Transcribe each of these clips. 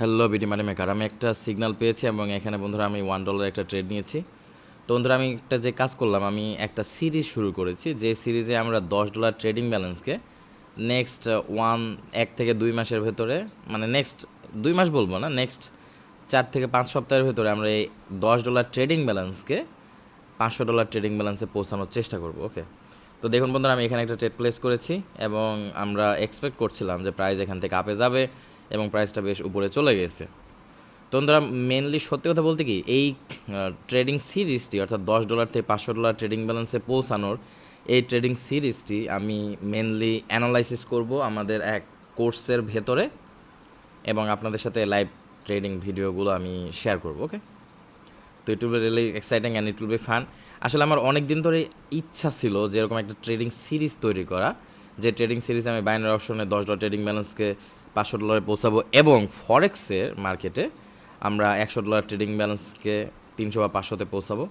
Hello BD মানি maker, আমি একটা signal পেয়েছি এবং এখানে বন্ধুরা আমি $1 একটা ট্রেড নিয়েছি। তো বন্ধুরা আমি একটা যে কাজ করলাম, আমি একটা সিরিজ শুরু করেছি, যে সিরিজে আমরা $10 ট্রেডিং ব্যালেন্সকে নেক্সট 1 থেকে 2 মাসের ভেতরে, মানে নেক্সট 2 মাস বলবো না, নেক্সট 4 থেকে 5 সপ্তাহের ভেতরে আমরা এই $10 ট্রেডিং ব্যালেন্সকে $500 ট্রেডিং ব্যালেন্সে পৌঁছানোর চেষ্টা করব। ওকে, তো দেখুন বন্ধুরা, আমি এখানে একটা ট্রেড প্লেস করেছি এবং আমরা এক্সপেক্ট করছিলাম যে প্রাইস এখান থেকে আপে যাবে এবং প্রাইসটা বেশ উপরে চলে গেছে। তো বন্ধুরা, মেনলি সত্যি কথা বলতে কি, এই ট্রেডিং সিরিজটি অর্থাৎ $10 থেকে $500 ট্রেডিং ব্যালেন্সে পৌঁছানোর এই ট্রেডিং সিরিজটি আমি মেনলি অ্যানালাইসিস করব আমাদের এক কোর্সের ভেতরে এবং আপনাদের সাথে লাইভ ট্রেডিং ভিডিওগুলো আমি শেয়ার করব। ওকে, তো ইট will be really exciting and it will B fun. আসলে আমার অনেক দিন ধরে ইচ্ছা ছিল যে এরকম একটা ট্রেডিং সিরিজ তৈরি করা, যে ট্রেডিং সিরিজে আমি বাইনারি অপশনে $10 ট্রেডিং ব্যালেন্সকে $500 পৌঁছাবো এবং ফরেক্সের মার্কেটে আমরা $100 ট্রেডিং ব্যালেন্সকে 300 বা 500-তে পৌঁছাবো।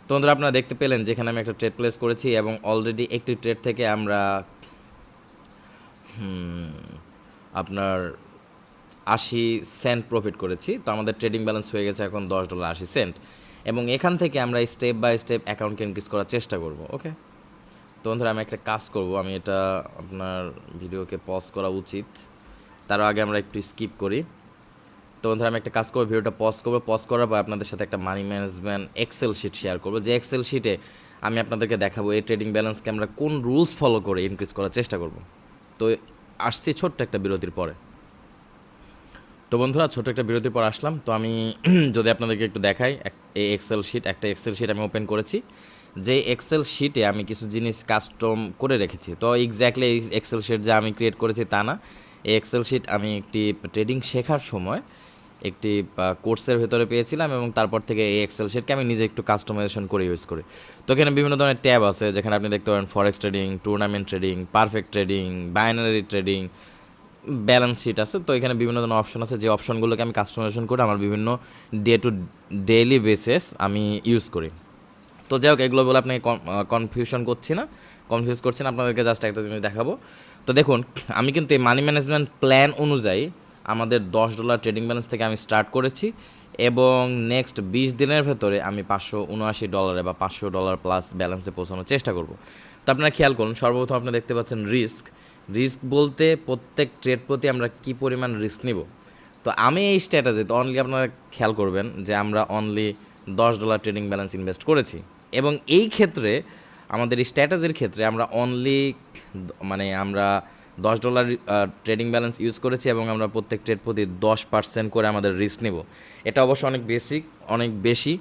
তো বন্ধুরা, আপনারা দেখতে পেলেন যেখানে আমি একটা ট্রেড প্লেস করেছি এবং অলরেডি একটি ট্রেড থেকে আমরা আপনার 80 সেন্ট প্রফিট করেছি। তো আমাদের ট্রেডিং ব্যালেন্স হয়ে গেছে এখন $10.80, এবং এখান থেকে আমরা স্টেপ বাই স্টেপ অ্যাকাউন্টকে ইনক্রিজ করার চেষ্টা করব। ওকে, তো বন্ধুরা আমি একটা কাজ করব, আমি এটা আপনার ভিডিওকে পজ করা উচিত, তার আগে আমরা একটু স্কিপ করি। তো বন্ধুরা আমি একটা কাজ করবো, ভিডিওটা পজ করবো, পজ করার পর আপনাদের সাথে একটা money management excel sheet share করবো, যে এক্সেল শিটে আমি আপনাদেরকে দেখাবো এই ট্রেডিং ব্যালেন্সকে আমরা কোন রুলস ফলো করে ইনক্রিজ করার চেষ্টা করব। তো আসছি ছোট্ট একটা বিরতির পরে। তো বন্ধুরা, ছোটো একটা বিরতির পর আসলাম। তো আমি যদি আপনাদেরকে একটু দেখাই, এই এক্সেল শিট, একটা এক্সেল শিট আমি ওপেন করেছি, যে এক্সেল শিটে আমি কিছু জিনিস কাস্টম করে রেখেছি। তো এক্স্যাক্টলি এই এক্সেল শিট যে আমি ক্রিয়েট করেছি তা না, এই এক্সেল শিট আমি একটি ট্রেডিং শেখার সময় একটি কোর্সের ভেতরে পেয়েছিলাম এবং তারপর থেকে এই এক্সেল শিটকে আমি নিজে একটু কাস্টমাইজেশন করে ইউজ করি। তো এখানে বিভিন্ন ধরনের ট্যাব আছে, যেখানে আপনি দেখতে পারেন forex trading, tournament trading, perfect trading, binary trading, balance sheet আছে। তো এখানে বিভিন্ন ধরনের অপশন আছে, যে অপশনগুলোকে আমি কাস্টমাইজেশন করে আমার বিভিন্ন ডে টু ডেইলি বেসিস আমি ইউজ করি। তো যাই হোক, এগুলো বলে আপনাকে কনফিউজ করছি না, আপনাদেরকে জাস্ট একটা জিনিস দেখাবো। তো দেখুন, আমি কিন্তু এই মানি ম্যানেজমেন্ট প্ল্যান অনুযায়ী আমাদের $10 ট্রেডিং ব্যালেন্স থেকে আমি স্টার্ট করেছি এবং নেক্সট 20 দিনের ভেতরে আমি $579 বা $500 প্লাস ব্যালেন্সে পৌঁছানোর চেষ্টা করব। তো আপনারা খেয়াল করুন, সর্বপ্রথম আপনি দেখতে পাচ্ছেন রিস্ক বলতে প্রত্যেক ট্রেড প্রতি আমরা কী পরিমাণ রিস্ক নিব। তো আমি এই স্ট্র্যাটেজিতে অনলি, আপনারা খেয়াল করবেন যে আমরা অনলি $10 ট্রেডিং ব্যালেন্স ইনভেস্ট করেছি এবং এই ক্ষেত্রে আমাদের এই স্ট্র্যাটেজির ক্ষেত্রে আমরা অনলি আমরা $10 ট্রেডিং ব্যালেন্স ইউজ করেছি এবং আমরা প্রত্যেক ট্রেড প্রতি 10% করে আমাদের রিস্ক নেব। এটা অবশ্য অনেক বেশি।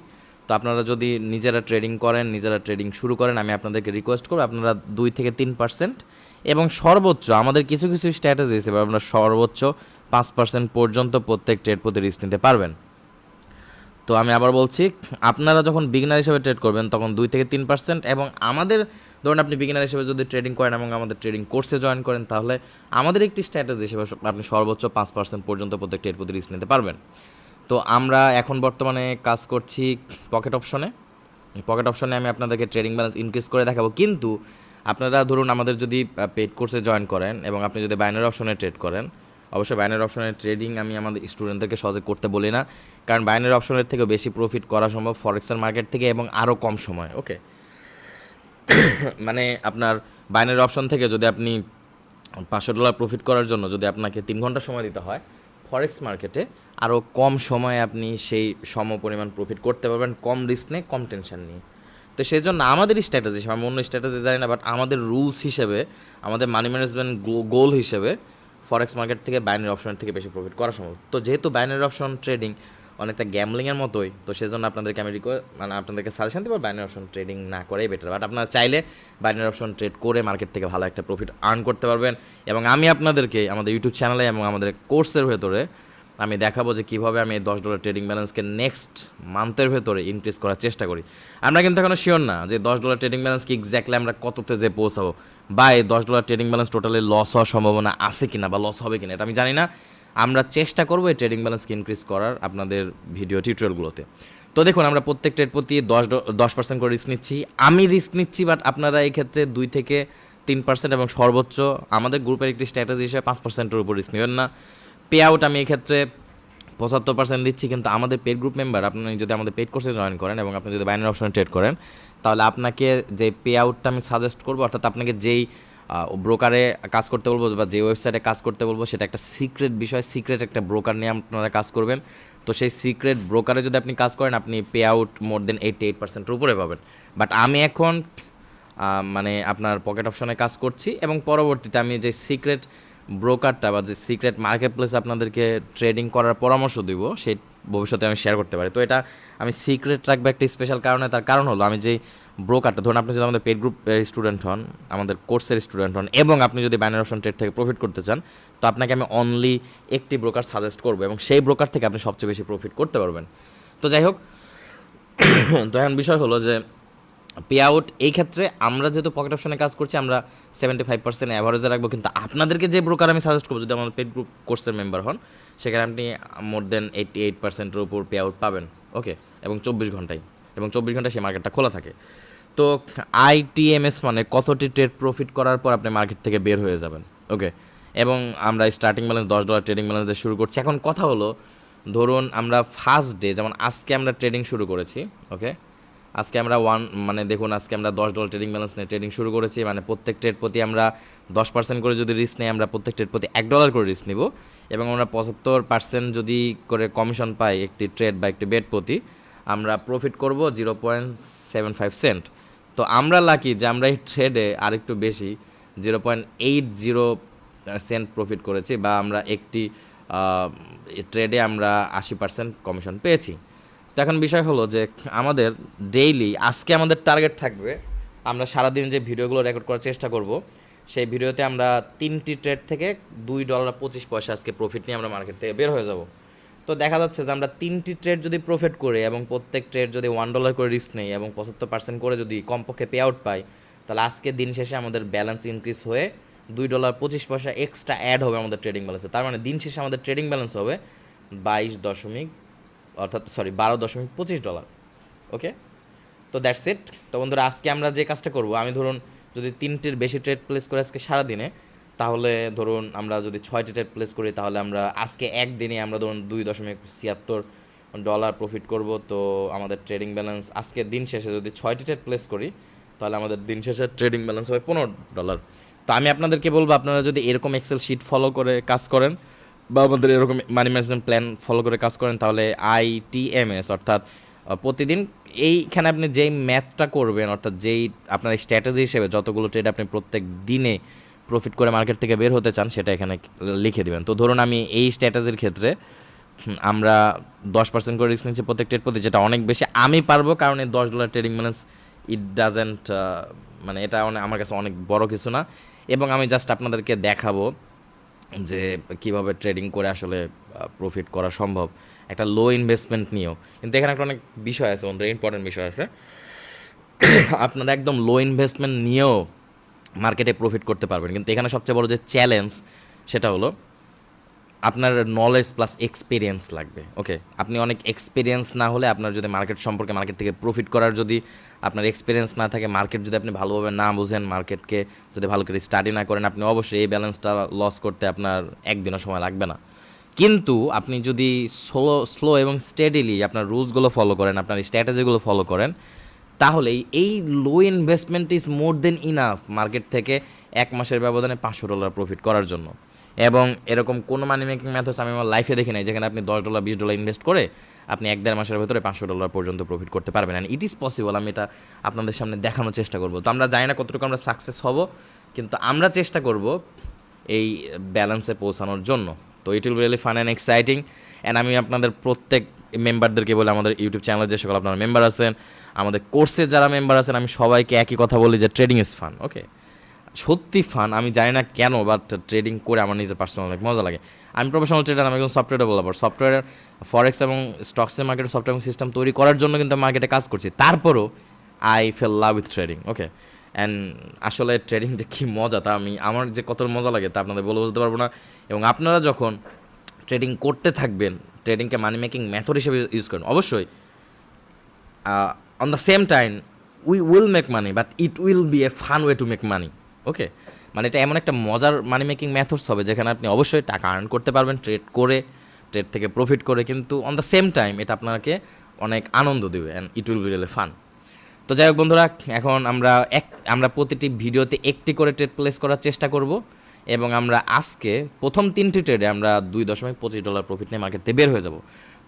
তো আপনারা যদি নিজেরা ট্রেডিং করেন, নিজেরা ট্রেডিং শুরু করেন, আমি আপনাদেরকে রিকোয়েস্ট করব আপনারা 2 থেকে 3% এবং সর্বোচ্চ আমাদের কিছু স্ট্র্যাটেজি হিসেবে আপনারা সর্বোচ্চ 5% পর্যন্ত প্রত্যেক ট্রেড প্রতি রিস্ক নিতে পারবেন। তো আমি আবার বলছি, আপনারা যখন বিগিনার হিসেবে ট্রেড করবেন তখন 2 থেকে 3%, এবং আমাদের ধরুন আপনি বিগিনার হিসেবে যদি ট্রেডিং করেন এবং আমাদের ট্রেডিং কোর্সে জয়েন করেন, তাহলে আমাদের একটি স্ট্র্যাটেজি হিসেবে আপনি সর্বোচ্চ 5% পর্যন্ত প্রত্যেক ট্রেড প্রতি রিস্ক নিতে পারবেন। তো আমরা এখন বর্তমানে কাজ করছি পকেট অপশনে আমি আপনাদেরকে ট্রেডিং ব্যালেন্স ইনক্রিজ করে দেখাবো। কিন্তু আপনারা ধরুন আমাদের যদি পেইড কোর্সে জয়েন করেন এবং আপনি যদি বাইনারি অপশনে ট্রেড করেন, অবশ্যই বাইনারি অপশনের ট্রেডিং আমি আমাদের স্টুডেন্টদেরকে সহজে করতে বলি না, কারণ বাইনারি অপশনের থেকে বেশি প্রফিট করা সম্ভব ফরেক্সের মার্কেট থেকে এবং আরও কম সময়। ওকে, মানে আপনার বাইনারি অপশন থেকে যদি আপনি $500 প্রফিট করার জন্য যদি আপনাকে 3 ঘন্টা সময় দিতে হয়, ফরেক্স মার্কেটে আরও কম সময়ে আপনি সেই পরিমাণ প্রফিট করতে পারবেন, কম রিস্ক নিয়ে, কম টেনশন নিয়ে। তো সেই জন্য আমাদের স্ট্র্যাটেজি, আমি অন্য স্ট্র্যাটেজি জানি না, বাট আমাদের রুলস হিসেবে, আমাদের মানি ম্যানেজমেন্ট গোল হিসেবে ফরেক্স মার্কেট থেকে বাইনারি অপশনের থেকে বেশি প্রফিট করা সম্ভব। তো যেহেতু বাইনারি অপশন ট্রেডিং অনেকটা গ্যামলিংয়ের মতোই, তো সেজন্য আপনাদেরকে আমি আপনাদেরকে সাজেশন দেবো বাইনারি অপশন ট্রেডিং না করেই বেটার। বাট আপনারা চাইলে বাইনারি অপশন ট্রেড করে মার্কেট থেকে ভালো একটা প্রফিট আর্ন করতে পারবেন, এবং আমি আপনাদেরকে আমাদের ইউটিউব চ্যানেলে এবং আমাদের কোর্সের ভেতরে আমি দেখাবো যে কীভাবে আমি এই $10 ট্রেডিং ব্যালেন্সকে নেক্সট মান্থের ভেতরে ইনক্রিজ করার চেষ্টা করি। আমরা কিন্তু এখনও শিওর না যে $10 ট্রেডিং ব্যালেন্সকে এক্স্যাক্টলি আমরা কততে যে পৌঁছাবো, বা এই $10 ট্রেডিং ব্যালেন্স টোটালি লস হওয়ার সম্ভাবনা আছে কিনা বা লস হবে কিনা, এটা আমি জানি না। আমরা চেষ্টা করবো এই ট্রেডিং ব্যালেন্সকে ইনক্রিজ করার আপনাদের ভিডিও টিউটোরিয়ালগুলোতে। তো দেখুন, আমরা প্রত্যেক ট্রেড প্রতি 10% করে রিস্ক নিচ্ছি, আমি রিস্ক নিচ্ছি, বাট আপনারা এই ক্ষেত্রে 2 থেকে 3% এবং সর্বোচ্চ আমাদের গ্রুপের একটি স্ট্র্যাটেজি হিসেবে 5%-এর উপর রিস্ক নেবেন না। পে আউট আমি এই ক্ষেত্রে 75% দিচ্ছি, কিন্তু আমাদের পেড গ্রুপ মেম্বার, আপনি যদি আমাদের পেড কোর্সে জয়েন করেন এবং আপনি যদি বাইনারি অপশনে ট্রেড করেন, তাহলে আপনাকে যে পে আউটটা আমি সাজেস্ট করবো, অর্থাৎ আপনাকে যেই ব্রোকারে কাজ করতে বলবো বা যে ওয়েবসাইটে কাজ করতে বলবো, সেটা একটা সিক্রেট বিষয়, সিক্রেট একটা ব্রোকার নিয়ে আপনারা কাজ করবেন। তো সেই সিক্রেট ব্রোকারে যদি আপনি কাজ করেন, আপনি পে আউট মোর দেন 88%-এর উপরে পাবেন। বাট আমি এখন মানে আপনার পকেট অপশনে কাজ করছি, এবং পরবর্তীতে আমি যে সিক্রেট ব্রোকারটা বা যে সিক্রেট মার্কেট প্লেস আপনাদেরকে ট্রেডিং করার পরামর্শ দিব, সেই ভবিষ্যতে আমি শেয়ার করতে পারি। তো এটা আমি সিক্রেট রাখবো একটা স্পেশাল কারণে। তার কারণ হলো, আমি যেই ব্রোকারটা, ধরুন আপনি যদি আমাদের পেড গ্রুপ স্টুডেন্ট হন, আমাদের কোর্সের স্টুডেন্ট হন, এবং আপনি যদি বাইনারি অপশন ট্রেড থেকে প্রফিট করতে চান, তো আপনাকে আমি অনলি একটি ব্রোকার সাজেস্ট করবো, এবং সেই ব্রোকার থেকে আপনি সবচেয়ে বেশি প্রফিট করতে পারবেন। তো যাই হোক, তো এখন বিষয় হলো যে পে আউট এই ক্ষেত্রে আমরা যেহেতু পকেট অপশনে কাজ করছি, আমরা 75% অ্যাভারেজে রাখবো, কিন্তু আপনাদেরকে যে ব্রোকার আমি সাজেস্ট করবো, যদি আমাদের পেড গ্রুপ কোর্সের মেম্বার হন, সেখানে আপনি মোর দেন 88%-এর উপর পে আউট পাবেন। ওকে, এবং 24 ঘন্টায় সেই মার্কেটটা খোলা থাকে। তো আইটিএমএস মানে কতটি ট্রেড প্রফিট করার পর আপনি মার্কেট থেকে বের হয়ে যাবেন। ওকে, এবং আমরা স্টার্টিং ব্যালেন্স $10 ট্রেডিং ব্যালেন্স দিয়ে শুরু করছি। এখন কথা হলো, ধরুন আমরা ফার্স্ট ডে, যেমন আজকে আমরা ট্রেডিং শুরু করেছি। ওকে, আজকে আমরা মানে দেখুন, আজকে আমরা $10 ট্রেডিং ব্যালেন্স নিয়ে ট্রেডিং শুরু করেছি। মানে প্রত্যেক ট্রেড প্রতি আমরা 10% করে যদি রিস্ক নেই, আমরা প্রত্যেক ট্রেড প্রতি $1 করে রিস্ক নিব, এবং আমরা 75% যদি করে কমিশন পাই একটি ট্রেড বা একটি বেট প্রতি, আমরা প্রফিট করব 0.75 সেন্ট। তো আমরা লাকি যে আমরা এই ট্রেডে আরেকটু বেশি 0.80 সেন্ট প্রফিট করেছি, বা আমরা একটি ট্রেডে আমরা 80% কমিশন পেয়েছি। তো এখন বিষয় হলো যে আমাদের ডেইলি, আজকে আমাদের টার্গেট থাকবে, আমরা সারাদিন যে ভিডিওগুলো রেকর্ড করার চেষ্টা করব, সেই ভিডিওতে আমরা 3টি ট্রেড থেকে $2.25 আজকে প্রফিট নিয়ে আমরা মার্কেট থেকে বের হয়ে যাব। তো দেখা যাচ্ছে যে আমরা 3টি ট্রেড যদি প্রফিট করে, এবং প্রত্যেক ট্রেড যদি $1 করে রিস্ক নেই, এবং 75% করে যদি কমপক্ষে পে আউট পাই, তাহলে আজকে দিন শেষে আমাদের ব্যালেন্স ইনক্রিজ হয়ে $2.25 এক্সট্রা অ্যাড হবে আমাদের ট্রেডিং ব্যালেন্সে। তার মানে দিন শেষে আমাদের ট্রেডিং ব্যালেন্স হবে 12.25 $। ওকে, তো দ্যাটস ইট। তো বন্ধুরা, আজকে আমরা যে কাজটা করব, আমি ধরুন যদি 3টির বেশি ট্রেড প্লেস করে আজকে সারাদিনে, তাহলে ধরুন আমরা যদি 6টি ট্রেড প্লেস করি, তাহলে আমরা আজকে একদিনে আমরা ধরুন $2.76 প্রফিট করব। তো আমাদের ট্রেডিং ব্যালেন্স আজকে দিন শেষে যদি 6টি ট্রেড প্লেস করি, তাহলে আমাদের দিন শেষে ট্রেডিং ব্যালেন্স হবে $15। তো আমি আপনাদেরকে বলবো, আপনারা যদি এরকম এক্সেল শিট ফলো করে কাজ করেন, বা আমাদের এরকম মানি ম্যানেজমেন্ট প্ল্যান ফলো করে কাজ করেন, তাহলে আইটিএমএস, অর্থাৎ প্রতিদিন এইখানে আপনি যেই ম্যাথটা করবেন, অর্থাৎ যেই আপনার স্ট্র্যাটেজি হিসেবে যতগুলো ট্রেড আপনি প্রত্যেক দিনে প্রফিট করে মার্কেট থেকে বের হতে চান, সেটা এখানে লিখে দিবেন। তো ধরুন আমি এই স্ট্র্যাটেজির ক্ষেত্রে আমরা 10% করে রিস্ক নিচ্ছি প্রত্যেক ট্রেড প্রতি, যেটা অনেক বেশি। আমি পারবো, কারণ এই $10 ট্রেডিং ব্যালেন্স ইট ডাজেন্ট, মানে এটা আমার কাছে অনেক বড় কিছু না, এবং আমি জাস্ট আপনাদেরকে দেখাবো যে কীভাবে ট্রেডিং করে আসলে প্রফিট করা সম্ভব, একটা লো ইনভেস্টমেন্ট নিয়েও। কিন্তু এখানে একটা অনেক বিষয় আছে, অনেক ইম্পর্টেন্ট বিষয় আছে। আপনারা একদম লো ইনভেস্টমেন্ট নিয়েও মার্কেটে প্রফিট করতে পারবেন, কিন্তু এখানে সবচেয়ে বড় যে চ্যালেঞ্জ, সেটা হলো আপনার নলেজ প্লাস এক্সপিরিয়েন্স লাগবে। ওকে, আপনি অনেক এক্সপিরিয়েন্স না হলে, আপনার যদি মার্কেট সম্পর্কে, মার্কেট থেকে প্রফিট করার যদি আপনার এক্সপিরিয়েন্স না থাকে, মার্কেট যদি আপনি ভালোভাবে না বুঝেন, মার্কেটকে যদি ভালো করে স্টাডি না করেন, আপনি অবশ্যই এই ব্যালেন্সটা লস করতে আপনার একদিনও সময় লাগবে না। কিন্তু আপনি যদি স্লো এবং স্টেডিলি আপনার রুলসগুলো ফলো করেন, আপনার স্ট্র্যাটেজিগুলো ফলো করেন, তাহলে এই লো investment is more then enough market থেকে 1 মাসের ব্যবধানে $500 প্রফিট করার জন্য। এবং এরকম কোনো মানি মেকিং মেথডস আমি আমার লাইফে দেখি নাই, যেখানে আপনি $10 $20 ইনভেস্ট করে আপনি 1-1.5 মাসের ভেতরে $500 পর্যন্ত প্রফিট করতে পারবেন। And it is possible. আমি এটা আপনাদের সামনে দেখানোর চেষ্টা করব। তো আমরা জানি না কতটুকু আমরা সাকসেস হব, কিন্তু আমরা চেষ্টা করব এই ব্যালেন্সে পৌঁছানোর জন্য। তো it will really fun and exciting. And আমি আপনাদের প্রত্যেক মেম্বারদেরকে বলে, আমাদের ইউটিউব চ্যানেলে যে সকল আপনারা মেম্বার আছেন, আমাদের কোর্সে যারা মেম্বার আছেন, আমি সবাইকে একই কথা বলি যে ট্রেডিং ইজ ফান। ওকে, সত্যি ফান। আমি জানি না কেন, বাট ট্রেডিং করে আমার নিজের পার্সোনাল অনেক মজা লাগে। আমি প্রফেশনাল ট্রেডার, আমি একজন সফটওয়্যার ডেভেলপার। সফটওয়্যার ফরেক্স এবং স্টকসের মার্কেটে সফটওয়্যার সিস্টেম তৈরি করার জন্য কিন্তু মার্কেটে কাজ করছি। তারপরও I fail love with trading. Okay, and আসলে ট্রেডিং যে কী মজা, তা আমার যে কত মজা লাগে তা আপনাদের বলে বলতে পারবো না। এবং আপনারা যখন ট্রেডিং করতে থাকবেন, ট্রেডিংকে মানি মেকিং মেথড হিসেবে ইউজ করেন, অবশ্যই on the same time we will make money, but it will be a fun way to make money. Okay, মানে এটা এমন একটা মজার মানি মেকিং মেথডস হবে, যেখানে আপনি অবশ্যই টাকা আর্ন করতে পারবেন ট্রেড করে, ট্রেড থেকে প্রফিট করে, কিন্তু অন দ্য সেম টাইম এটা আপনাকে অনেক আনন্দ দেবে and it will be really fun. তো যাই হোক বন্ধুরা, এখন আমরা প্রতিটি ভিডিওতে একটি করে ট্রেড প্লেস করার চেষ্টা করব, এবং আমরা আজকে প্রথম 3টি ট্রেডে আমরা $2.25 প্রফিট নিয়ে মার্কেট থেকে বের হয়ে যাব।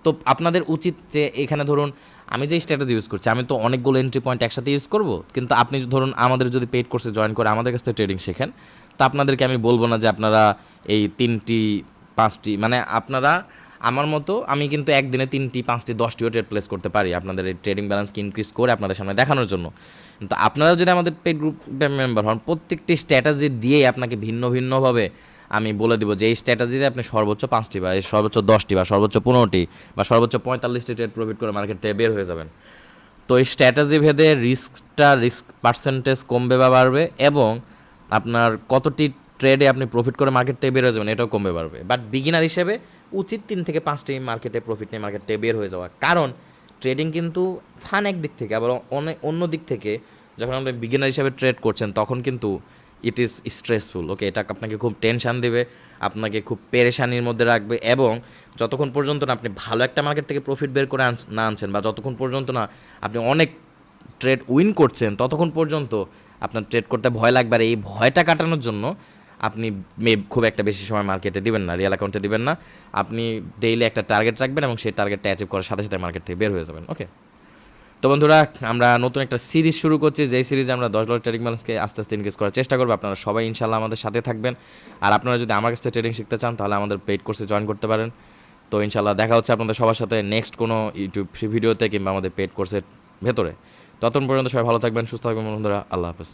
তো আপনাদের উচিত যে এখানে ধরুন আমি যে স্ট্র্যাটেজি ইউজ করছি, আমি তো অনেকগুলো এন্ট্রি পয়েন্ট একসাথে ইউজ করব, কিন্তু আপনি ধরুন আমাদের যদি পেইড কোর্সে জয়েন করে আমাদের কাছ থেকে ট্রেডিং শেখেন, তো আপনাদেরকে আমি বলবো না যে আপনারা এই 3টি 5টি, মানে আপনারা আমার মতো আমি কিন্তু একদিনে 3টি 5টি 10টিও ট্রেড প্লেস করতে পারি আপনাদের এই ট্রেডিং ব্যালেন্সকে ইনক্রিজ করে আপনাদের সামনে দেখানোর জন্য। কিন্তু আপনারা যদি আমাদের পেইড গ্রুপে মেম্বার হন, প্রত্যেকটি স্ট্র্যাটেজি দিয়েই আপনাকে ভিন্ন ভিন্নভাবে আমি বলে দিব যে এই স্ট্র্যাটেজিতে আপনি সর্বোচ্চ 5টি বা সর্বোচ্চ 10টি বা সর্বোচ্চ 15টি বা সর্বোচ্চ 45টি ট্রেড প্রফিট করে মার্কেট থেকে বের হয়ে যাবেন। তো এই স্ট্র্যাটেজি ভেদে রিস্ক পার্সেন্টেজ কমবে বা বাড়বে, এবং আপনার কতটি ট্রেডে আপনি প্রফিট করে মার্কেট থেকে বের হয়ে যাবেন এটাও কমবে বাড়বে। বাট বিগিনার হিসেবে উচিত 3 থেকে 5টি মার্কেটে প্রফিট নিয়ে মার্কেট থেকে বের হয়ে যাওয়া, কারণ ট্রেডিং কিন্তু ফান একদিক থেকে, আবার অন্য দিক থেকে যখন আপনি বিগিনার হিসেবে ট্রেড করছেন তখন কিন্তু ইট ইজ স্ট্রেসফুল। ওকে, এটা আপনাকে খুব টেনশান দেবে, আপনাকে খুব পেরেশানির মধ্যে রাখবে, এবং যতক্ষণ পর্যন্ত না আপনি ভালো একটা মার্কেট থেকে প্রফিট বের করে না আনছেন, বা যতক্ষণ পর্যন্ত না আপনি অনেক ট্রেড উইন করছেন, ততক্ষণ পর্যন্ত আপনার ট্রেড করতে ভয় লাগবে। আর এই ভয়টা কাটানোর জন্য আপনি খুব একটা বেশি সময় মার্কেটে দিবেন না, রিয়েল অ্যাকাউন্টে দিবেন না। আপনি ডেইলি একটা টার্গেট রাখবেন এবং সেই টার্গেটটা অ্যাচিভ করার সাথে সাথে মার্কেট থেকে বের হয়ে যাবেন। ওকে, তো বন্ধুরা, আমরা নতুন একটা সিরিজ শুরু করছি, যেই সিরিজে আমরা $10 ট্রেডিং ব্যালেন্সকে আস্তে আস্তে ইনক্রিজ করার চেষ্টা করবো। আপনারা সবাই ইনশাল্লাহ আমাদের সাথে থাকবেন, আর আপনারা যদি আমার কাছ থেকে ট্রেডিং শিখতে চান তাহলে আমাদের পেইড কোর্সে জয়েন করতে পারেন। তো ইনশাল্লাহ দেখা হচ্ছে আপনাদের সবার সাথে নেক্সট কোনো ইউটিউব ফ্রি ভিডিওতে কিংবা আমাদের পেইড কোর্সের ভেতরে। ততক্ষণ পর্যন্ত সবাই ভালো থাকবেন, সুস্থ থাকবেন বন্ধুরা। আল্লাহ হাফেজ।